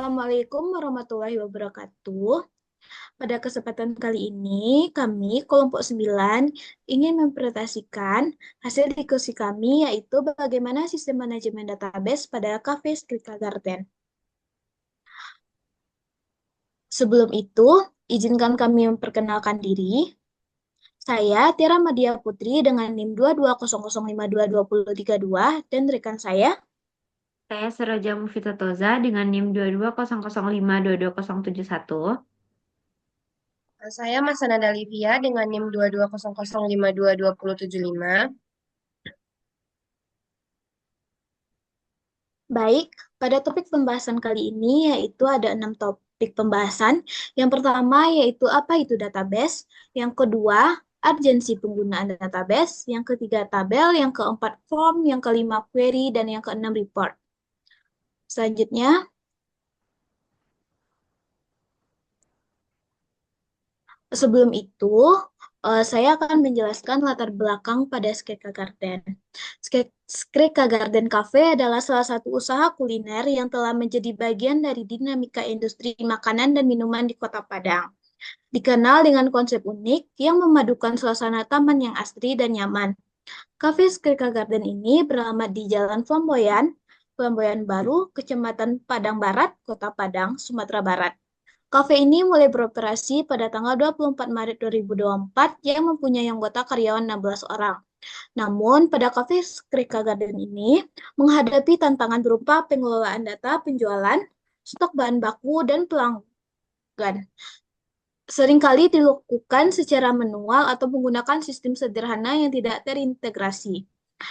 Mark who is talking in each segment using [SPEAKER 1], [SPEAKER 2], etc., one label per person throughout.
[SPEAKER 1] Assalamualaikum warahmatullahi wabarakatuh. Pada kesempatan kali ini, kami kelompok 9 ingin mempresentasikan hasil diskusi kami yaitu bagaimana sistem manajemen database pada Cafe Skrika Garden. Sebelum itu, izinkan kami memperkenalkan diri. Saya Tiara Madia Putri dengan NIM 220052232 dan rekan saya.
[SPEAKER 2] Saya Seraja Mufita Toza dengan NIM 2200522071.
[SPEAKER 3] Saya Mas Sanada Livia dengan NIM 2200522075.
[SPEAKER 1] Baik, pada topik pembahasan kali ini yaitu ada 6 topik pembahasan. Yang pertama yaitu apa itu database, yang kedua urgensi penggunaan database, yang ketiga tabel, yang keempat form, yang kelima query, dan yang keenam report. Selanjutnya, sebelum itu, saya akan menjelaskan latar belakang pada Skreka Garden. Skreka Garden Cafe adalah salah satu usaha kuliner yang telah menjadi bagian dari dinamika industri makanan dan minuman di Kota Padang. Dikenal dengan konsep unik yang memadukan suasana taman yang asri dan nyaman. Cafe Skreka Garden ini beralamat di Jalan Flamboyan, Flamboyan Baru, Kecamatan Padang Barat, Kota Padang, Sumatera Barat. Kafe ini mulai beroperasi pada tanggal 24 Maret 2024 yang mempunyai anggota karyawan 16 orang. Namun, pada Cafe Skrika Garden ini menghadapi tantangan berupa pengelolaan data penjualan, stok bahan baku, dan pelanggan. Seringkali dilakukan secara manual atau menggunakan sistem sederhana yang tidak terintegrasi.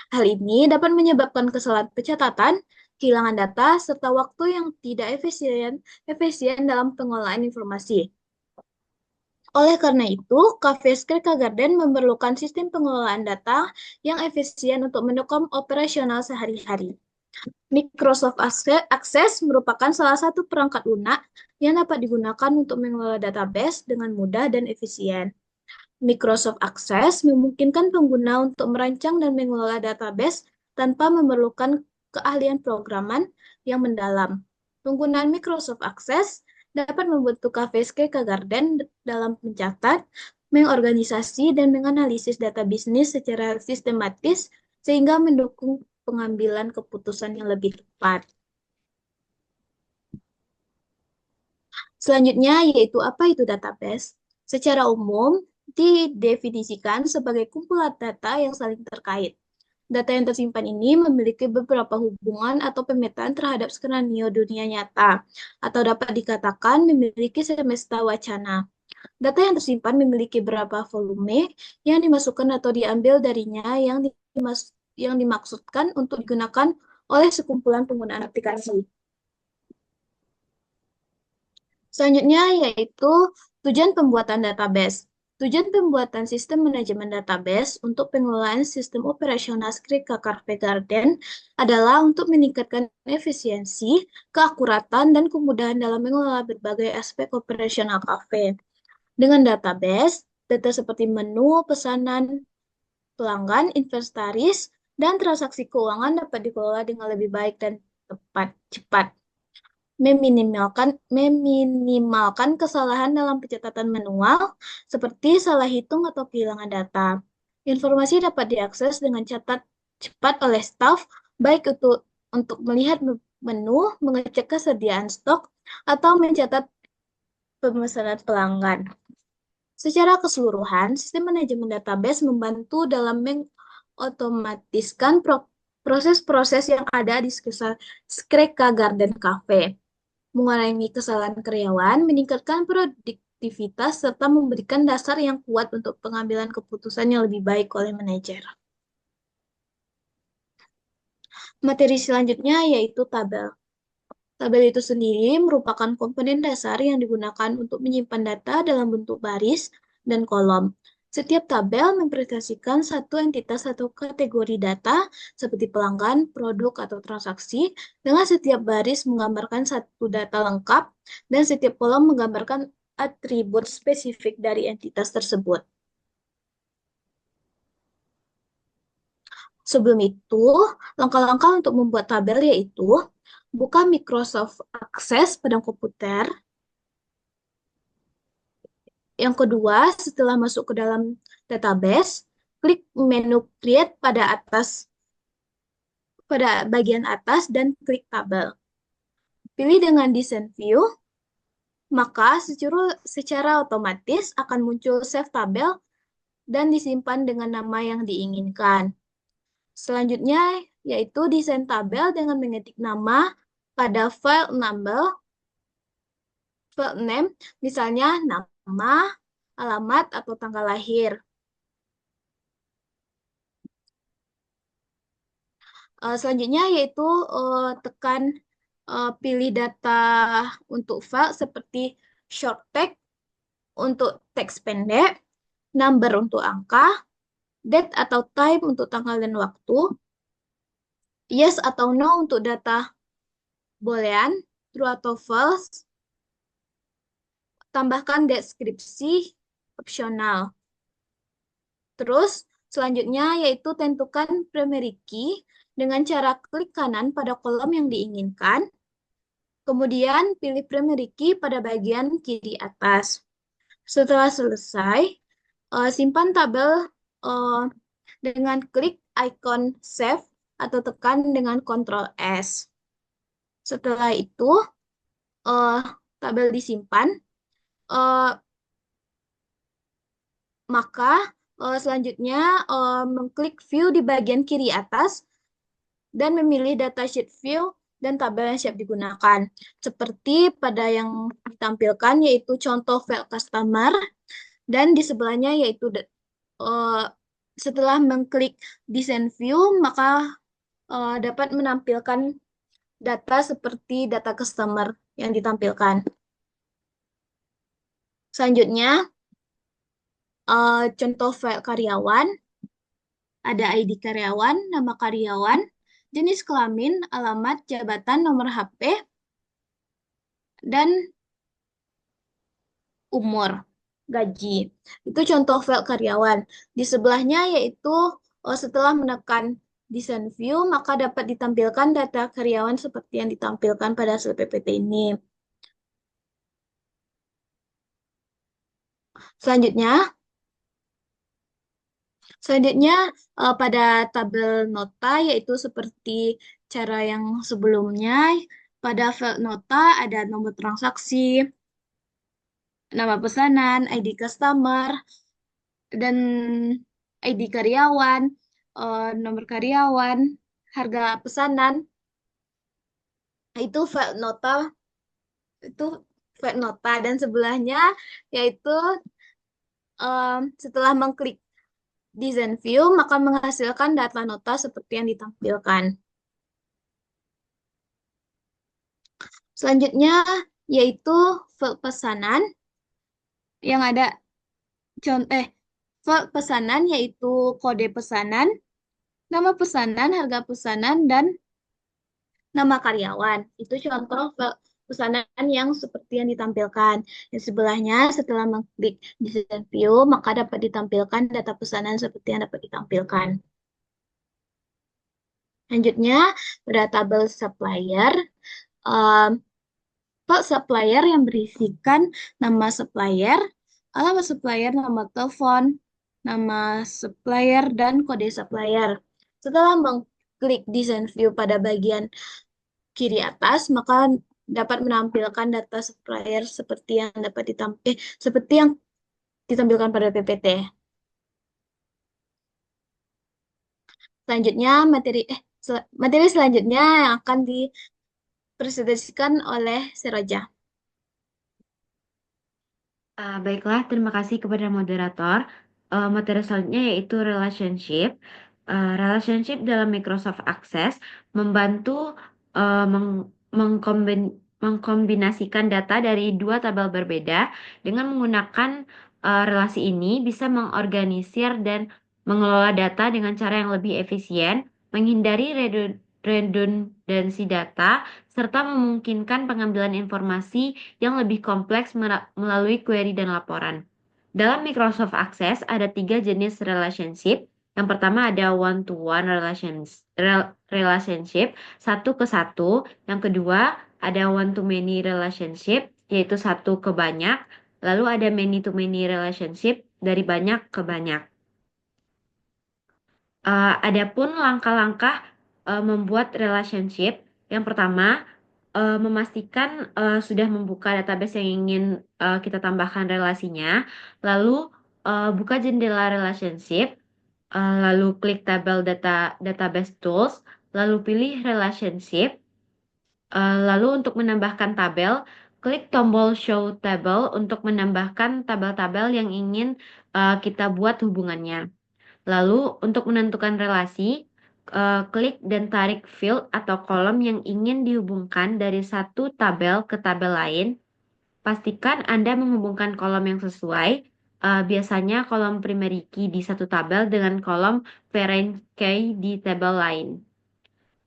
[SPEAKER 1] Hal ini dapat menyebabkan kesalahan pencatatan, kehilangan data, serta waktu yang tidak efisien dalam pengolahan informasi. Oleh karena itu, Cafe Skrika Garden memerlukan sistem pengelolaan data yang efisien untuk mendukung operasional sehari-hari. Microsoft Access merupakan salah satu perangkat lunak yang dapat digunakan untuk mengelola database dengan mudah dan efisien. Microsoft Access memungkinkan pengguna untuk merancang dan mengelola database tanpa memerlukan keahlian programan yang mendalam. Penggunaan Microsoft Access dapat membantu Cafe Skrika Garden dalam mencatat, mengorganisasi, dan menganalisis data bisnis secara sistematis sehingga mendukung pengambilan keputusan yang lebih tepat. Selanjutnya yaitu apa itu database? Secara umum, didefinisikan sebagai kumpulan data yang saling terkait. Data yang tersimpan ini memiliki beberapa hubungan atau pemetaan terhadap skenario dunia nyata, atau dapat dikatakan memiliki semesta wacana. Data yang tersimpan memiliki beberapa volume yang dimasukkan atau diambil darinya yang dimaksudkan untuk digunakan oleh sekumpulan penggunaan aplikasi. Selanjutnya yaitu tujuan pembuatan database. Tujuan pembuatan sistem manajemen database untuk pengelolaan sistem operasional Skrika Cafe Garden adalah untuk meningkatkan efisiensi, keakuratan, dan kemudahan dalam mengelola berbagai aspek operasional cafe. Dengan database, data seperti menu, pesanan, pelanggan, inventaris, dan transaksi keuangan dapat dikelola dengan lebih baik dan cepat. Meminimalkan kesalahan dalam pencatatan manual, seperti salah hitung atau kehilangan data. Informasi dapat diakses dengan cepat oleh staf, baik untuk melihat menu, mengecek kesediaan stok, atau mencatat pemesanan pelanggan. Secara keseluruhan, sistem manajemen database membantu dalam mengotomatiskan proses-proses yang ada di sekitar Skreka Garden Cafe, mengurangi kesalahan karyawan, meningkatkan produktivitas, serta memberikan dasar yang kuat untuk pengambilan keputusan yang lebih baik oleh manajer. Materi selanjutnya yaitu tabel. Tabel itu sendiri merupakan komponen dasar yang digunakan untuk menyimpan data dalam bentuk baris dan kolom. Setiap tabel mempresentasikan satu entitas atau kategori data seperti pelanggan, produk, atau transaksi, dengan setiap baris menggambarkan satu data lengkap dan setiap kolom menggambarkan atribut spesifik dari entitas tersebut. Sebelum itu, langkah-langkah untuk membuat tabel yaitu buka Microsoft Access pada komputer. Yang kedua, setelah masuk ke dalam database, klik menu Create pada bagian atas dan klik tabel. Pilih dengan Design View, maka secara otomatis akan muncul Save Tabel dan disimpan dengan nama yang diinginkan. Selanjutnya, yaitu desain tabel dengan mengetik nama pada file name, misalnya nama, alamat, atau tanggal lahir. Selanjutnya yaitu tekan pilih data untuk file seperti short text untuk teks pendek, number untuk angka, date atau time untuk tanggal dan waktu, yes atau no untuk data boolean, true atau false, tambahkan deskripsi opsional. Terus selanjutnya yaitu tentukan primary key dengan cara klik kanan pada kolom yang diinginkan. Kemudian pilih primary key pada bagian kiri atas. Setelah selesai, simpan tabel dengan klik icon save atau tekan dengan Ctrl S. Setelah itu, tabel disimpan. Maka selanjutnya mengklik view di bagian kiri atas dan memilih datasheet view dan tabel yang siap digunakan. Seperti pada yang ditampilkan yaitu contoh file customer dan di sebelahnya yaitu setelah mengklik design view maka dapat menampilkan data seperti data customer yang ditampilkan. Selanjutnya contoh file karyawan, ada ID karyawan, nama karyawan, jenis kelamin, alamat, jabatan, nomor HP, dan umur, gaji. Itu contoh file karyawan. Di sebelahnya yaitu setelah menekan design view, maka dapat ditampilkan data karyawan seperti yang ditampilkan pada hasil PPT ini. Selanjutnya pada tabel nota yaitu seperti cara yang sebelumnya. Pada file nota ada nomor transaksi, nama pesanan, ID customer, dan ID karyawan, nomor karyawan, harga pesanan. Itu file nota dan sebelahnya yaitu setelah mengklik design view maka menghasilkan data nota seperti yang ditampilkan. Selanjutnya yaitu file pesanan yang ada file pesanan yaitu kode pesanan, nama pesanan, harga pesanan, dan nama karyawan. Itu contoh file pesanan yang seperti yang ditampilkan. Di sebelahnya setelah mengklik design view maka dapat ditampilkan data pesanan seperti yang dapat ditampilkan. Selanjutnya pada tabel supplier, file supplier yang berisikan nama supplier, alamat supplier, nomor telepon, nama supplier, dan kode supplier. Setelah mengklik design view pada bagian kiri atas, maka dapat menampilkan data supplier seperti yang ditampilkan pada PPT. Selanjutnya materi selanjutnya yang akan dipresentasikan oleh Seroja.
[SPEAKER 2] Baiklah, terima kasih kepada moderator. Materi selanjutnya yaitu relationship. Relationship dalam Microsoft Access membantu mengkombinasikan data dari dua tabel berbeda. Dengan menggunakan relasi ini bisa mengorganisir dan mengelola data dengan cara yang lebih efisien, menghindari redundansi data, serta memungkinkan pengambilan informasi yang lebih kompleks melalui query dan laporan. Dalam Microsoft Access ada 3 jenis relationship, Yang pertama ada one-to-one relationship, satu ke satu. Yang kedua ada one-to-many relationship, yaitu satu ke banyak. Lalu ada many-to-many relationship, dari banyak ke banyak. Adapun langkah-langkah membuat relationship, yang pertama memastikan sudah membuka database yang ingin kita tambahkan relasinya, lalu buka jendela relationship, lalu klik tabel database tools, lalu pilih relationship, lalu untuk menambahkan tabel, klik tombol show table untuk menambahkan tabel-tabel yang ingin kita buat hubungannya. Lalu untuk menentukan relasi, klik dan tarik field atau kolom yang ingin dihubungkan dari satu tabel ke tabel lain. Pastikan Anda menghubungkan kolom yang sesuai, biasanya kolom primary key di satu tabel dengan kolom parent key di tabel lain.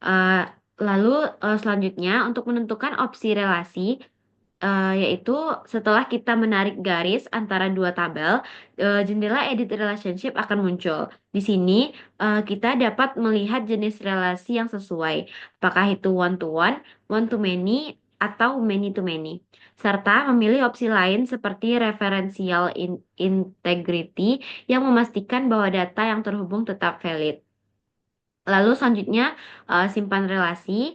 [SPEAKER 2] Eh, Lalu selanjutnya untuk menentukan opsi relasi, yaitu setelah kita menarik garis antara dua tabel, jendela edit relationship akan muncul. Di sini kita dapat melihat jenis relasi yang sesuai, apakah itu one to to many, atau many to many. Serta memilih opsi lain seperti referential integrity yang memastikan bahwa data yang terhubung tetap valid. Lalu selanjutnya simpan relasi,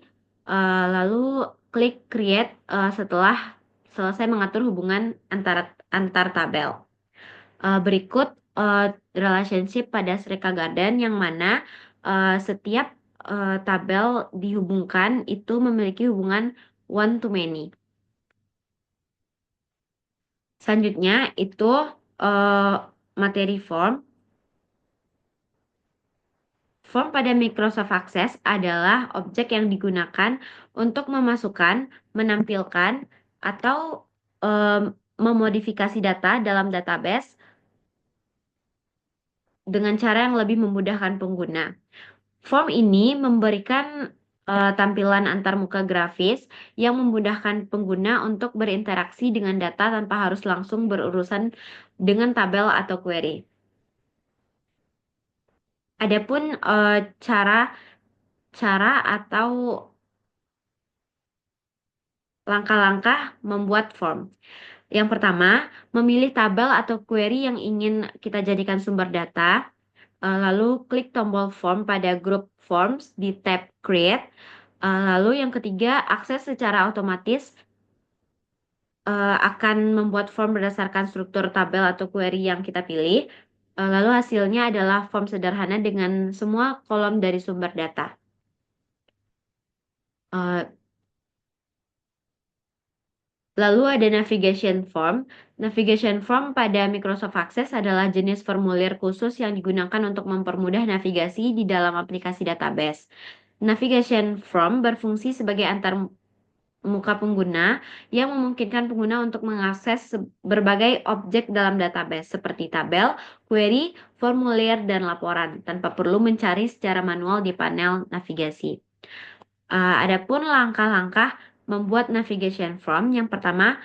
[SPEAKER 2] lalu klik create setelah selesai mengatur hubungan antar tabel. Berikut relationship pada Sreka Garden yang mana setiap tabel dihubungkan itu memiliki hubungan one to many. Selanjutnya itu materi form. Form pada Microsoft Access adalah objek yang digunakan untuk memasukkan, menampilkan, atau memodifikasi data dalam database dengan cara yang lebih memudahkan pengguna. Form ini memberikan tampilan antarmuka grafis yang memudahkan pengguna untuk berinteraksi dengan data tanpa harus langsung berurusan dengan tabel atau query. Adapun cara atau langkah-langkah membuat form. Yang pertama, memilih tabel atau query yang ingin kita jadikan sumber data. Lalu klik tombol form pada grup forms di tab create. Lalu yang ketiga, akses secara otomatis akan membuat form berdasarkan struktur tabel atau query yang kita pilih. Lalu hasilnya adalah form sederhana dengan semua kolom dari sumber data. Lalu ada navigation form. Navigation form pada Microsoft Access adalah jenis formulir khusus yang digunakan untuk mempermudah navigasi di dalam aplikasi database. Navigation form berfungsi sebagai antar muka pengguna yang memungkinkan pengguna untuk mengakses berbagai objek dalam database seperti tabel, query, formulir, dan laporan tanpa perlu mencari secara manual di panel navigasi. Adapun langkah-langkah membuat navigation form, yang pertama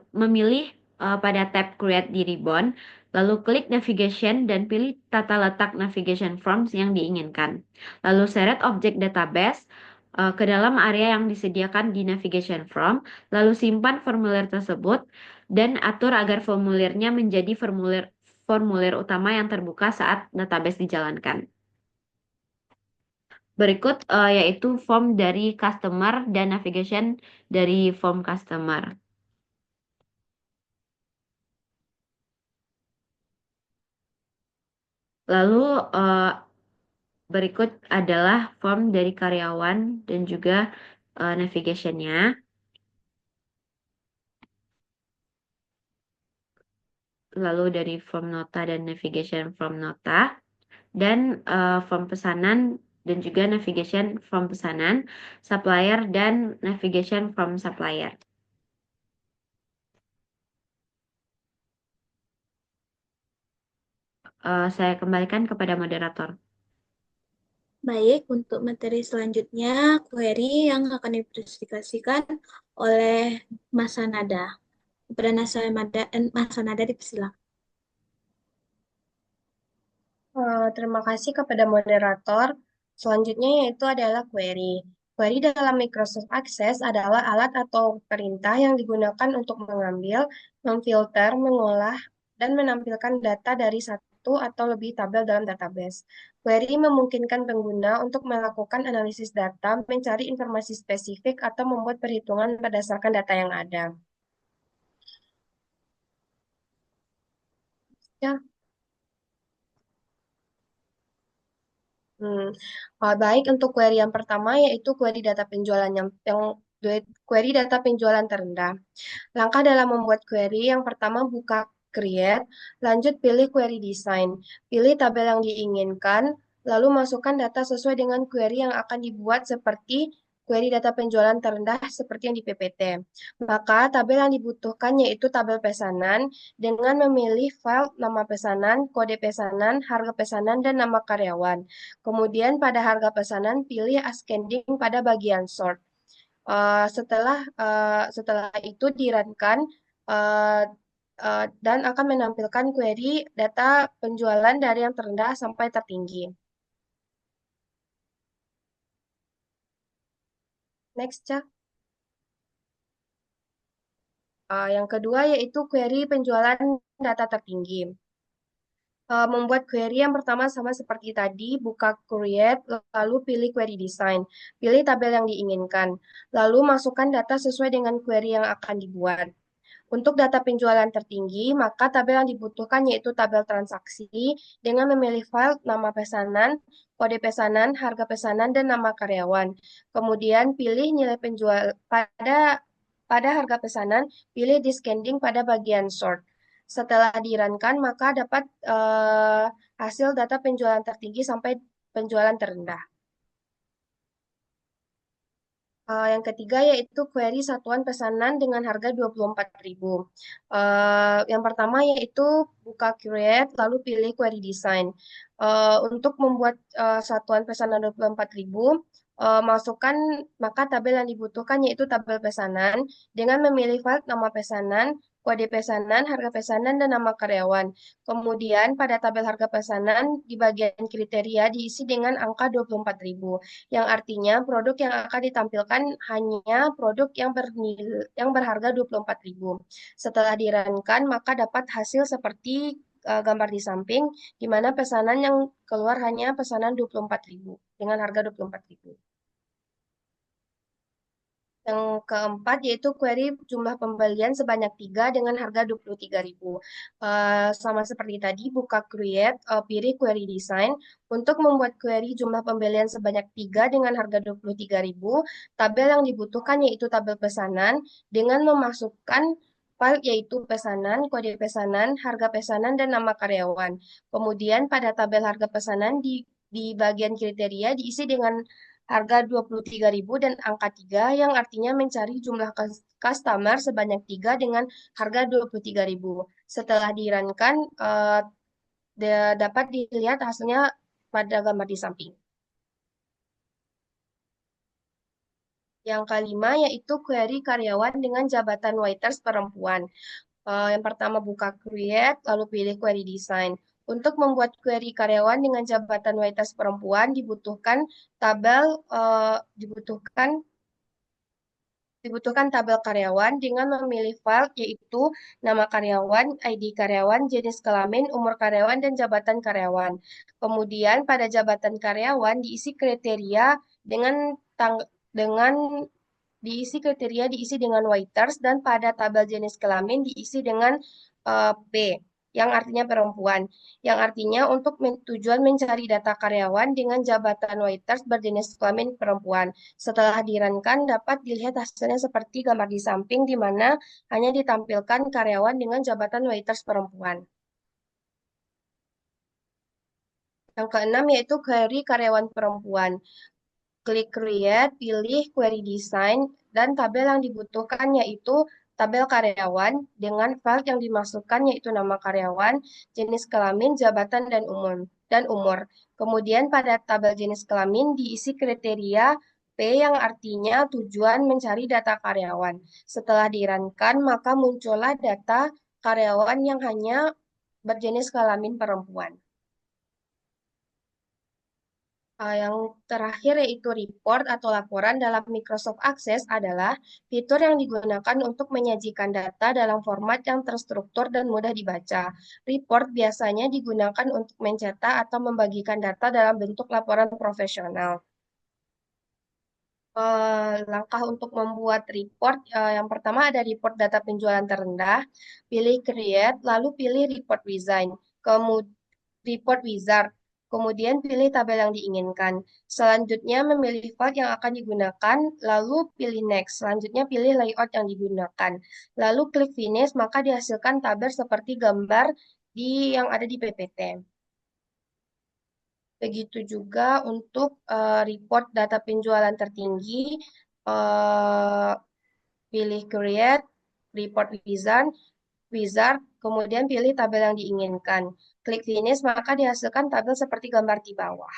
[SPEAKER 2] memilih pada tab create di ribbon, lalu klik navigation dan pilih tata letak navigation forms yang diinginkan. Lalu seret objek database ke dalam area yang disediakan di navigation form, lalu simpan formulir tersebut dan atur agar formulirnya menjadi formulir utama yang terbuka saat database dijalankan. Berikut yaitu form dari customer dan navigation dari form customer. Lalu berikut adalah form dari karyawan dan juga navigation-nya. Lalu dari form nota dan navigation form nota. Dan form pesanan dan juga navigation form pesanan, supplier dan navigation form supplier. Saya kembalikan kepada moderator.
[SPEAKER 1] Baik, untuk materi selanjutnya, query yang akan dipresentasikan oleh Mas Sanada. Kepada Mas Sanada dipersilakan.
[SPEAKER 3] Terima kasih kepada moderator. Selanjutnya yaitu adalah query. Query dalam Microsoft Access adalah alat atau perintah yang digunakan untuk mengambil, memfilter, mengolah, dan menampilkan data dari satu atau lebih tabel dalam database. Query memungkinkan pengguna untuk melakukan analisis data, mencari informasi spesifik, atau membuat perhitungan berdasarkan data yang ada. Ya. Hmm. Baik, untuk query yang pertama yaitu query data penjualan query data penjualan terendah. Langkah dalam membuat query yang pertama buka create, lanjut pilih query design. Pilih tabel yang diinginkan, lalu masukkan data sesuai dengan query yang akan dibuat seperti query data penjualan terendah seperti yang di PPT. Maka tabel yang dibutuhkan yaitu tabel pesanan dengan memilih file nama pesanan, kode pesanan, harga pesanan, dan nama karyawan. Kemudian pada harga pesanan pilih ascending pada bagian sort. Setelah itu di-run-kan uh, dan akan menampilkan query data penjualan dari yang terendah sampai tertinggi. Next, Cak. Yang kedua yaitu query penjualan data tertinggi. Membuat query yang pertama sama seperti tadi, buka create, lalu pilih query design. Pilih tabel yang diinginkan. Lalu masukkan data sesuai dengan query yang akan dibuat. Untuk data penjualan tertinggi, maka tabel yang dibutuhkan yaitu tabel transaksi dengan memilih file nama pesanan, kode pesanan, harga pesanan, dan nama karyawan. Kemudian pilih nilai penjual pada harga pesanan, pilih descending pada bagian sort. Setelah dirankan, maka dapat hasil data penjualan tertinggi sampai penjualan terendah. Yang ketiga yaitu query satuan pesanan dengan harga 24.000. Yang pertama yaitu buka create lalu pilih query design. Untuk membuat satuan pesanan 24.000, masukkan maka tabel yang dibutuhkan yaitu tabel pesanan dengan memilih file nama pesanan, kode pesanan, harga pesanan, dan nama karyawan. Kemudian pada tabel harga pesanan di bagian kriteria diisi dengan angka 24.000 yang artinya produk yang akan ditampilkan hanya produk yang berharga 24.000. Setelah dirankan, maka dapat hasil seperti gambar di samping, di mana pesanan yang keluar hanya pesanan 24.000 dengan harga 24.000. Yang keempat yaitu query jumlah pembelian sebanyak 3 dengan harga 23.000. Sama seperti tadi, buka create, pilih query design. Untuk membuat query jumlah pembelian sebanyak 3 dengan harga 23.000, tabel yang dibutuhkan yaitu tabel pesanan dengan memasukkan file yaitu pesanan, kode pesanan, harga pesanan, dan nama karyawan. Kemudian pada tabel harga pesanan di bagian kriteria diisi dengan harga 23.000 dan angka 3 yang artinya mencari jumlah customer sebanyak 3 dengan harga 23.000. Setelah dirankan, dapat dilihat hasilnya pada gambar di samping. Yang kelima yaitu query karyawan dengan jabatan waiters perempuan. Yang pertama buka create, lalu pilih query design. Untuk membuat query karyawan dengan jabatan waiters perempuan dibutuhkan tabel karyawan dengan memilih file yaitu nama karyawan, ID karyawan, jenis kelamin, umur karyawan, dan jabatan karyawan. Kemudian pada jabatan karyawan diisi kriteria dengan dengan diisi dengan waiters dan pada tabel jenis kelamin diisi dengan P yang artinya perempuan, yang artinya untuk tujuan mencari data karyawan dengan jabatan waiters berjenis kelamin perempuan. Setelah dirankan dapat dilihat hasilnya seperti gambar di samping di mana hanya ditampilkan karyawan dengan jabatan waiters perempuan. Yang keenam yaitu query karyawan perempuan. Klik create, pilih query design, dan tabel yang dibutuhkan yaitu tabel karyawan dengan file yang dimasukkan yaitu nama karyawan, jenis kelamin, jabatan, dan umur. Kemudian pada tabel jenis kelamin diisi kriteria P yang artinya tujuan mencari data karyawan. Setelah dirankan, maka muncullah data karyawan yang hanya berjenis kelamin perempuan. Yang terakhir yaitu report atau laporan dalam Microsoft Access adalah fitur yang digunakan untuk menyajikan data dalam format yang terstruktur dan mudah dibaca. Report biasanya digunakan untuk mencetak atau membagikan data dalam bentuk laporan profesional. Langkah untuk membuat report, yang pertama ada report data penjualan terendah, pilih create, lalu pilih report design, report wizard, kemudian pilih tabel yang diinginkan. Selanjutnya memilih file yang akan digunakan, lalu pilih next. Selanjutnya pilih layout yang digunakan. Lalu klik finish, maka dihasilkan tabel seperti gambar yang ada di PPT. Begitu juga untuk report data penjualan tertinggi, eh, pilih create, report wizard, kemudian pilih tabel yang diinginkan. Klik finish, maka dihasilkan tabel seperti gambar di bawah.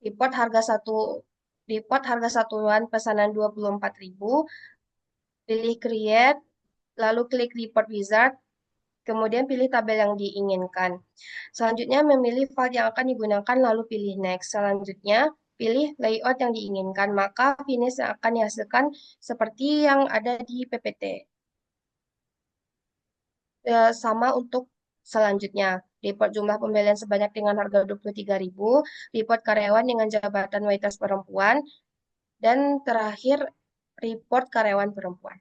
[SPEAKER 3] Report harga satu report harga satuan pesanan 24.000, pilih create, lalu klik report wizard, kemudian pilih tabel yang diinginkan. Selanjutnya memilih file yang akan digunakan lalu pilih next. Selanjutnya pilih layout yang diinginkan, maka finish yang akan dihasilkan seperti yang ada di PPT. Sama untuk selanjutnya. Report jumlah pembelian sebanyak dengan harga 23.000, report karyawan dengan jabatan waitress perempuan, dan terakhir report karyawan perempuan.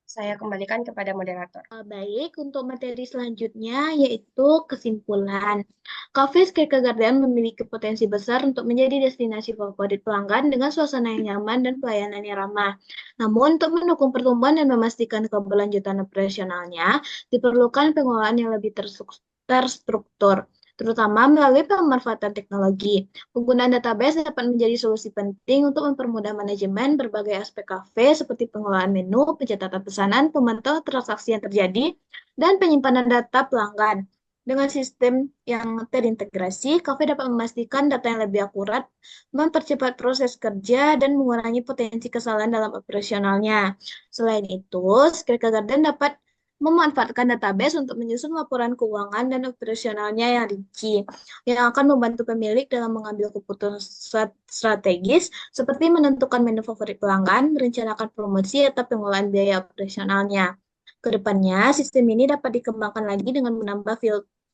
[SPEAKER 3] Saya kembalikan kepada moderator.
[SPEAKER 1] Baik, untuk materi selanjutnya yaitu kesimpulan. Cafe Skeka Garden memiliki potensi besar untuk menjadi destinasi favorit pelanggan dengan suasana yang nyaman dan pelayanan yang ramah. Namun, untuk mendukung pertumbuhan dan memastikan keberlanjutan operasionalnya, diperlukan pengelolaan yang lebih terstruktur, terutama melalui pemanfaatan teknologi. Penggunaan database dapat menjadi solusi penting untuk mempermudah manajemen berbagai aspek kafe seperti pengelolaan menu, pencatatan pesanan, pemantauan transaksi yang terjadi, dan penyimpanan data pelanggan. Dengan sistem yang terintegrasi, kafe dapat memastikan data yang lebih akurat, mempercepat proses kerja, dan mengurangi potensi kesalahan dalam operasionalnya. Selain itu, Skrika Garden dapat memanfaatkan database untuk menyusun laporan keuangan dan operasionalnya yang rinci, yang akan membantu pemilik dalam mengambil keputusan strategis seperti menentukan menu favorit pelanggan, merencanakan promosi, atau pengelolaan biaya operasionalnya. Kedepannya, sistem ini dapat dikembangkan lagi dengan menambah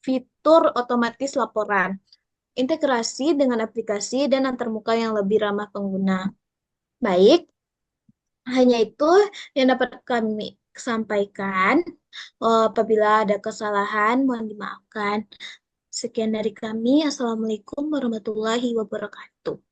[SPEAKER 1] fitur otomatis laporan, integrasi dengan aplikasi, dan antarmuka yang lebih ramah pengguna. Baik, hanya itu yang dapat kami sampaikan. Apabila ada kesalahan, mohon dimaafkan. Sekian dari kami. Assalamualaikum warahmatullahi wabarakatuh.